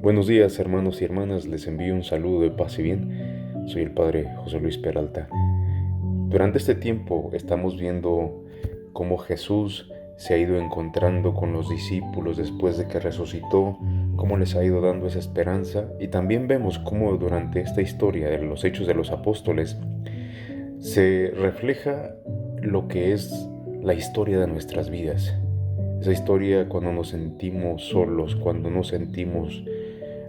Buenos días, hermanos y hermanas, les envío un saludo de paz y bien. Soy el Padre José Luis Peralta. Durante este tiempo estamos viendo cómo Jesús se ha ido encontrando con los discípulos después de que resucitó, cómo les ha ido dando esa esperanza, y también vemos cómo durante esta historia de los Hechos de los Apóstoles se refleja lo que es la historia de nuestras vidas. Esa historia cuando nos sentimos solos, cuando nos sentimos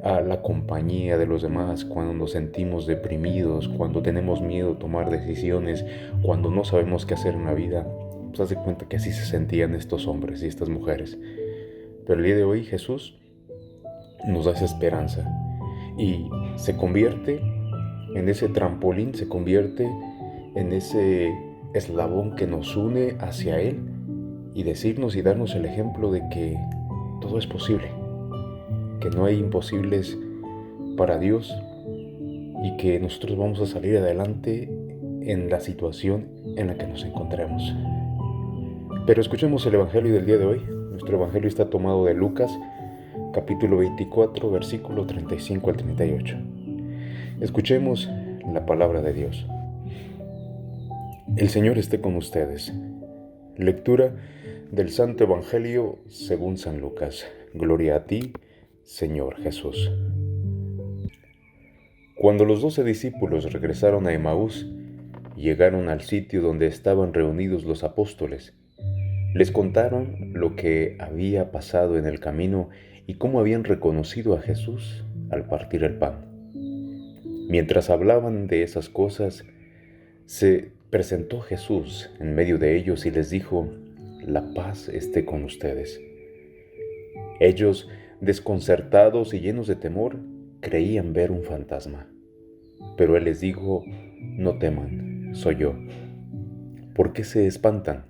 a la compañía de los demás, cuando nos sentimos deprimidos, cuando tenemos miedo a tomar decisiones, cuando no sabemos qué hacer en la vida. Pues haz de cuenta que así se sentían estos hombres y estas mujeres. Pero el día de hoy Jesús nos da esa esperanza y se convierte en ese trampolín, se convierte en ese eslabón que nos une hacia Él y decirnos y darnos el ejemplo de que todo es posible, que no hay imposibles para Dios y que nosotros vamos a salir adelante en la situación en la que nos encontremos. Pero escuchemos el Evangelio del día de hoy. Nuestro Evangelio está tomado de Lucas, capítulo 24, versículo 35 al 38. Escuchemos la palabra de Dios. El Señor esté con ustedes. Lectura del Santo Evangelio según San Lucas. Gloria a ti, Señor Jesús. Cuando los 12 discípulos regresaron a Emaús, llegaron al sitio donde estaban reunidos los apóstoles. Les contaron lo que había pasado en el camino y cómo habían reconocido a Jesús al partir el pan. Mientras hablaban de esas cosas, se presentó Jesús en medio de ellos y les dijo: «La paz esté con ustedes». Ellos, desconcertados y llenos de temor, creían ver un fantasma. Pero él les dijo: «No teman, soy yo». ¿Por qué se espantan?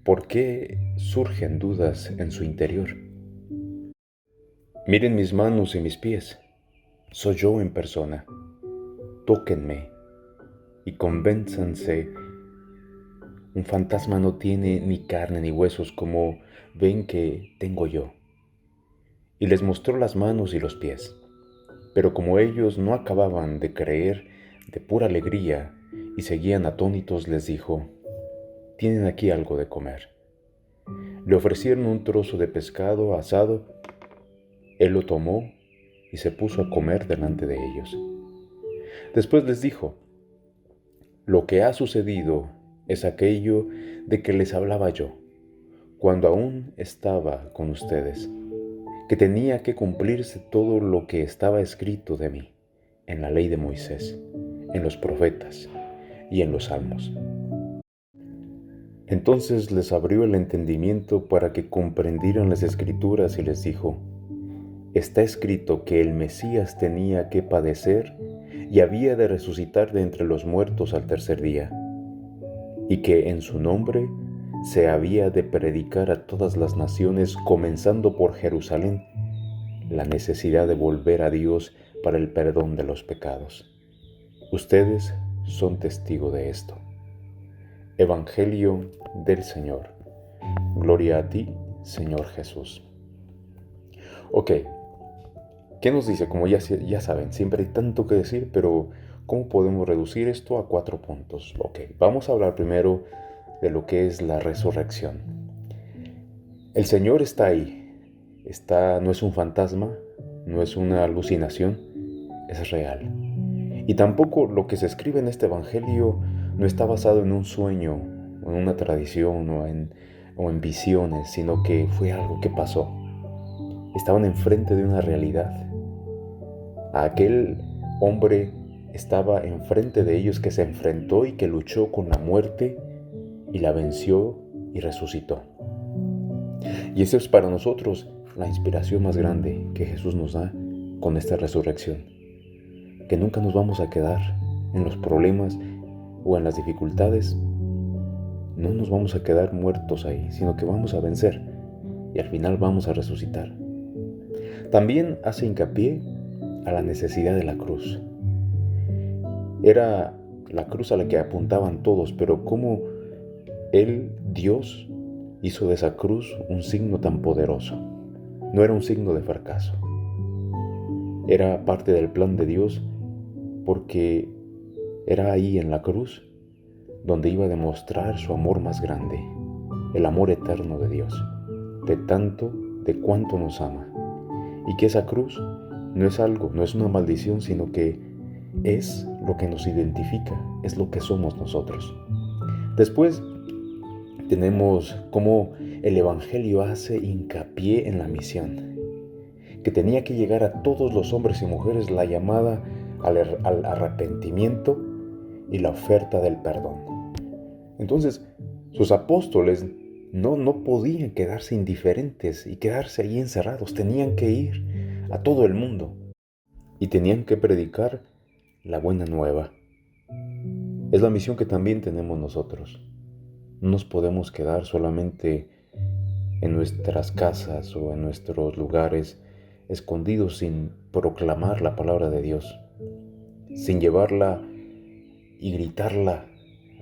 ¿Por qué surgen dudas en su interior? Miren mis manos y mis pies. Soy yo en persona. Tóquenme y convénzanse. Un fantasma no tiene ni carne ni huesos como ven que tengo yo. Y les mostró las manos y los pies. Pero como ellos no acababan de creer de pura alegría y seguían atónitos, les dijo: «Tienen aquí algo de comer». Le ofrecieron un trozo de pescado asado. Él lo tomó y se puso a comer delante de ellos. Después les dijo: «Lo que ha sucedido es aquello de que les hablaba yo, cuando aún estaba con ustedes, que tenía que cumplirse todo lo que estaba escrito de mí en la ley de Moisés, en los profetas y en los salmos». Entonces les abrió el entendimiento para que comprendieran las Escrituras y les dijo: «Está escrito que el Mesías tenía que padecer y había de resucitar de entre los muertos al tercer día, y que en su nombre se había de predicar a todas las naciones, comenzando por Jerusalén, la necesidad de volver a Dios para el perdón de los pecados. Ustedes son testigos de esto». Evangelio del Señor. Gloria a ti, Señor Jesús. Ok, ¿qué nos dice? Como ya saben, siempre hay tanto que decir, pero ¿cómo podemos reducir esto a 4 puntos? Ok, vamos a hablar primero de lo que es la resurrección. El Señor está ahí, no es un fantasma, no es una alucinación, es real. Y tampoco lo que se escribe en este Evangelio no está basado en un sueño, o en una tradición, o en visiones, sino que fue algo que pasó. Estaban enfrente de una realidad. Aquel hombre estaba enfrente de ellos, que se enfrentó y que luchó con la muerte y la venció y resucitó. Y eso es para nosotros la inspiración más grande que Jesús nos da con esta resurrección. Que nunca nos vamos a quedar en los problemas o en las dificultades. No nos vamos a quedar muertos ahí, sino que vamos a vencer y al final vamos a resucitar. También hace hincapié a la necesidad de la cruz. Era la cruz a la que apuntaban todos, pero cómo Él, Dios, hizo de esa cruz un signo tan poderoso. No era un signo de fracaso, Era parte del plan de Dios porque era ahí en la cruz donde iba a demostrar su amor más grande, el amor eterno de Dios, de cuánto nos ama. Y que esa cruz no es algo, no es una maldición, sino que es lo que nos identifica, es lo que somos nosotros. Después tenemos cómo el Evangelio hace hincapié en la misión, que tenía que llegar a todos los hombres y mujeres la llamada al arrepentimiento y la oferta del perdón. Entonces, sus apóstoles no podían quedarse indiferentes y quedarse ahí encerrados, tenían que ir a todo el mundo y tenían que predicar la buena nueva. Es la misión que también tenemos nosotros. No nos podemos quedar solamente en nuestras casas o en nuestros lugares escondidos sin proclamar la palabra de Dios, sin llevarla y gritarla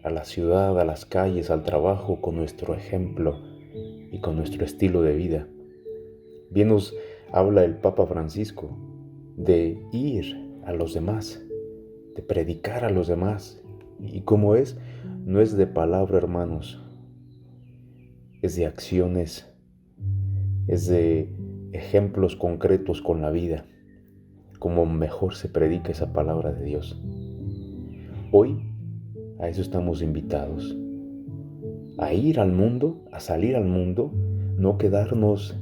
a la ciudad, a las calles, al trabajo con nuestro ejemplo y con nuestro estilo de vida. Bien nos habla el Papa Francisco de ir a los demás, de predicar a los demás. Y como no es de palabra, hermanos, es de acciones, es de ejemplos concretos con la vida, como mejor se predica esa palabra de Dios. Hoy a eso estamos invitados, a ir al mundo, a salir al mundo, no quedarnos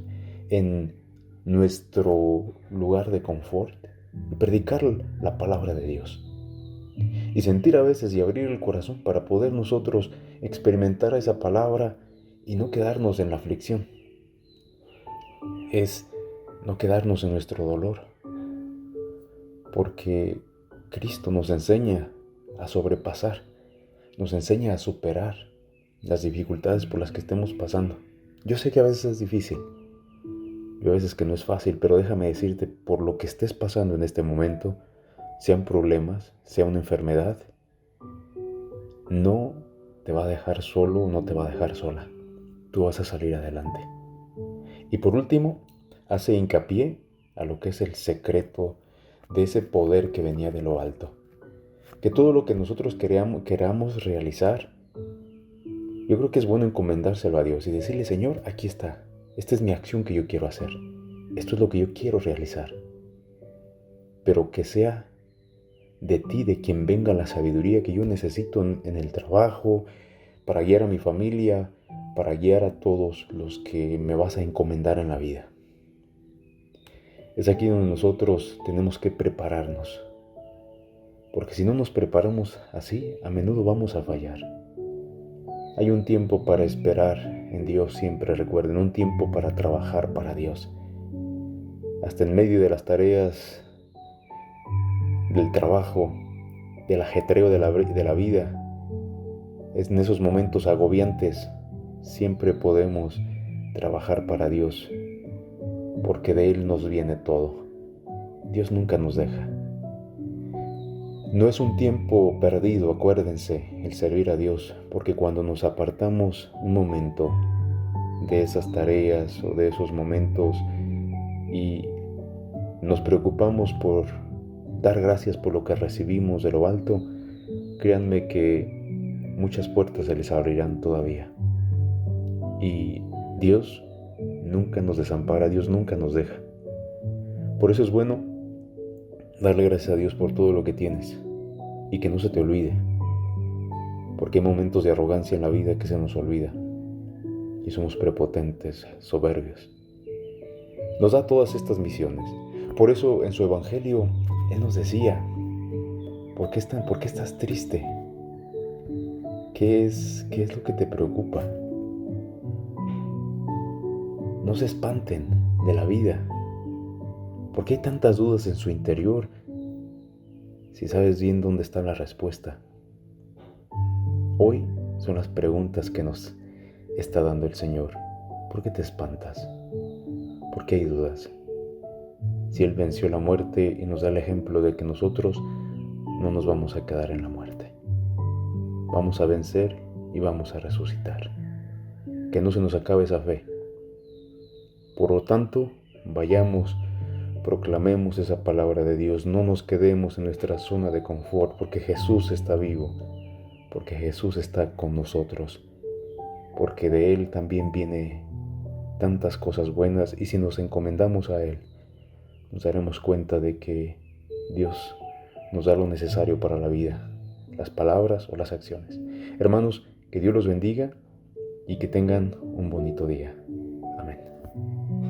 en nuestro lugar de confort y predicar la palabra de Dios. Y sentir a veces y abrir el corazón para poder nosotros experimentar esa palabra y no quedarnos en la aflicción. Es no quedarnos en nuestro dolor, porque Cristo nos enseña a sobrepasar, nos enseña a superar las dificultades por las que estemos pasando. Yo sé que a veces es difícil, y a veces que no es fácil, pero déjame decirte, por lo que estés pasando en este momento, sean problemas, sea una enfermedad, no te va a dejar solo, no te va a dejar sola. Tú vas a salir adelante. Y por último, hace hincapié a lo que es el secreto de ese poder que venía de lo alto. Que todo lo que nosotros queramos realizar, yo creo que es bueno encomendárselo a Dios y decirle: Señor, aquí está. Esta es mi acción que yo quiero hacer. Esto es lo que yo quiero realizar. Pero que sea de ti, de quien venga la sabiduría que yo necesito en el trabajo, para guiar a mi familia, para guiar a todos los que me vas a encomendar en la vida. Es aquí donde nosotros tenemos que prepararnos, porque si no nos preparamos así, a menudo vamos a fallar. Hay un tiempo para esperar en Dios siempre, recuerden, un tiempo para trabajar para Dios. Hasta en medio de las tareas, del trabajo, del ajetreo de la vida, es en esos momentos agobiantes, siempre podemos trabajar para Dios, porque de Él nos viene todo. Dios nunca nos deja. No es un tiempo perdido, acuérdense, el servir a Dios, porque cuando nos apartamos un momento de esas tareas o de esos momentos y nos preocupamos por dar gracias por lo que recibimos de lo alto, créanme que muchas puertas se les abrirán todavía. Y Dios nunca nos desampara, Dios nunca nos deja. Por eso es bueno darle gracias a Dios por todo lo que tienes y que no se te olvide, porque hay momentos de arrogancia en la vida que se nos olvida y somos prepotentes, soberbios. Nos da todas estas misiones. Por eso en su Evangelio Él nos decía: ¿por qué estás triste? ¿Qué es lo que te preocupa? No se espanten de la vida. ¿Por qué hay tantas dudas en su interior si sabes bien dónde está la respuesta? Hoy son las preguntas que nos está dando el Señor. ¿Por qué te espantas? ¿Por qué hay dudas? Si Él venció la muerte y nos da el ejemplo de que nosotros no nos vamos a quedar en la muerte. Vamos a vencer y vamos a resucitar. Que no se nos acabe esa fe. Por lo tanto, vayamos Proclamemos esa palabra de Dios, no nos quedemos en nuestra zona de confort, porque Jesús está vivo, porque Jesús está con nosotros, porque de Él también viene tantas cosas buenas, y si nos encomendamos a Él, nos daremos cuenta de que Dios nos da lo necesario para la vida, las palabras o las acciones. Hermanos, que Dios los bendiga y que tengan un bonito día.